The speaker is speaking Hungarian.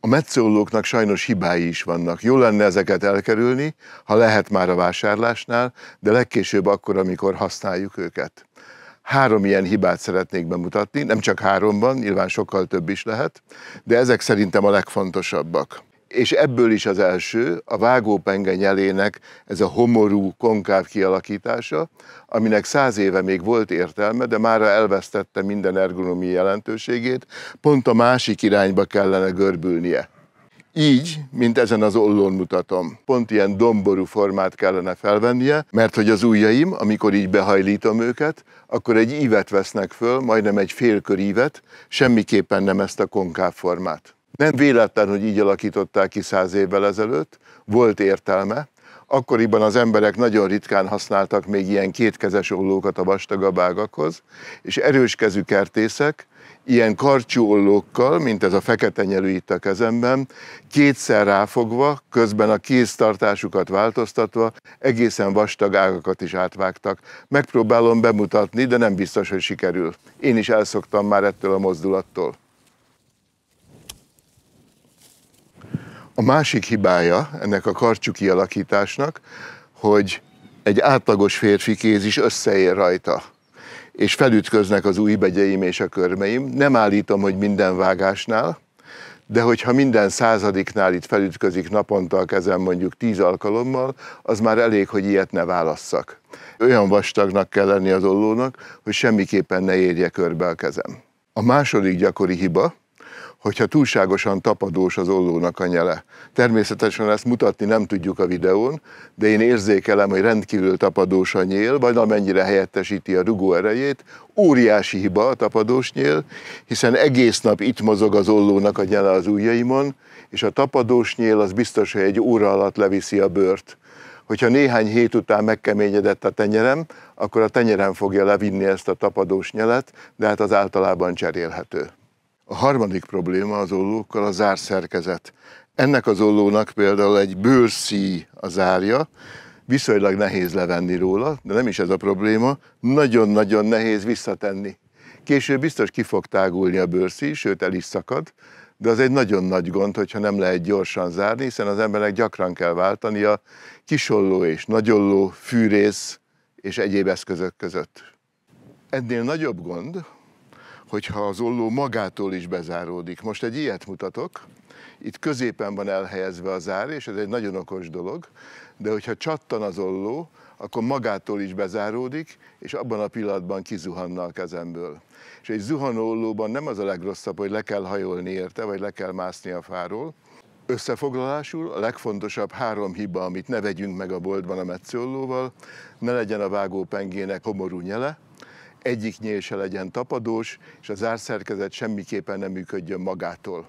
A metszőollóknak sajnos hibái is vannak. Jó lenne ezeket elkerülni, ha lehet már a vásárlásnál, de legkésőbb akkor, amikor használjuk őket. 3 ilyen hibát szeretnék bemutatni, nem csak 3-ban, nyilván sokkal több is lehet, de ezek szerintem a legfontosabbak. És ebből is az első, a vágópenge nyelének ez a homorú, konkáv kialakítása, aminek 100 éve még volt értelme, de mára elvesztette minden ergonomiai jelentőségét, pont a másik irányba kellene görbülnie. Így, mint ezen az ollón mutatom, pont ilyen domború formát kellene felvennie, mert hogy az ujjaim, amikor így behajlítom őket, akkor egy ívet vesznek föl, majdnem egy félkör ívet, semmiképpen nem ezt a konkáv formát. Nem véletlen, hogy így alakították ki 100 évvel ezelőtt, volt értelme. Akkoriban az emberek nagyon ritkán használtak még ilyen kétkezes ollókat a vastagabb ágakhoz, és erőskezű kertészek ilyen karcsú ollókkal, mint ez a fekete nyelű itt a kezemben, kétszer ráfogva, közben a kéztartásukat változtatva egészen vastag ágakat is átvágtak. Megpróbálom bemutatni, de nem biztos, hogy sikerül. Én is elszoktam már ettől a mozdulattól. A másik hibája ennek a karcsú kialakításnak, hogy egy átlagos férfi kéz is összeér rajta, és felütköznek az ujjbegyeim és a körmeim. Nem állítom, hogy minden vágásnál, de hogyha minden 100-nál itt felütközik naponta a kezem mondjuk 10 alkalommal, az már elég, hogy ilyet ne válasszak. Olyan vastagnak kell lenni az ollónak, hogy semmiképpen ne érje körbe a kezem. A második gyakori hiba, hogyha túlságosan tapadós az ollónak a nyele. Természetesen ezt mutatni nem tudjuk a videón, de én érzékelem, hogy rendkívül tapadós a nyél, vagy amennyire helyettesíti a rugó erejét. Óriási hiba a tapadós nyél, hiszen egész nap itt mozog az ollónak a nyele az ujjaimon, és a tapadós nyél az biztos, hogy egy óra alatt leviszi a bőrt. Hogyha néhány hét után megkeményedett a tenyerem, akkor a tenyerem fogja levinni ezt a tapadós nyelet, de hát az általában cserélhető. A harmadik probléma az ollókkal a zárszerkezet. Ennek az ollónak például egy bőrszíj a zárja, viszonylag nehéz levenni róla, de nem is ez a probléma, nagyon-nagyon nehéz visszatenni. Később biztos ki fog tágulni a bőrszíj, sőt el is szakad, de az egy nagyon nagy gond, hogyha nem lehet gyorsan zárni, hiszen az embernek gyakran kell váltania kisolló és nagyolló, fűrész és egyéb eszközök között. Ennél nagyobb gond, hogyha az olló magától is bezáródik. Most egy ilyet mutatok, itt középen van elhelyezve a zár, és ez egy nagyon okos dolog, de hogyha csattan az olló, akkor magától is bezáródik, és abban a pillanatban kizuhanna a kezemből. És egy zuhanó ollóban nem az a legrosszabb, hogy le kell hajolni érte, vagy le kell mászni a fáról. Összefoglalásul a legfontosabb 3 hiba, amit ne vegyünk meg a boltban a metszőollóval, ne legyen a vágópengének homorú nyele, egyik nyél se legyen tapadós, és a zárszerkezet semmiképpen nem működjön magától.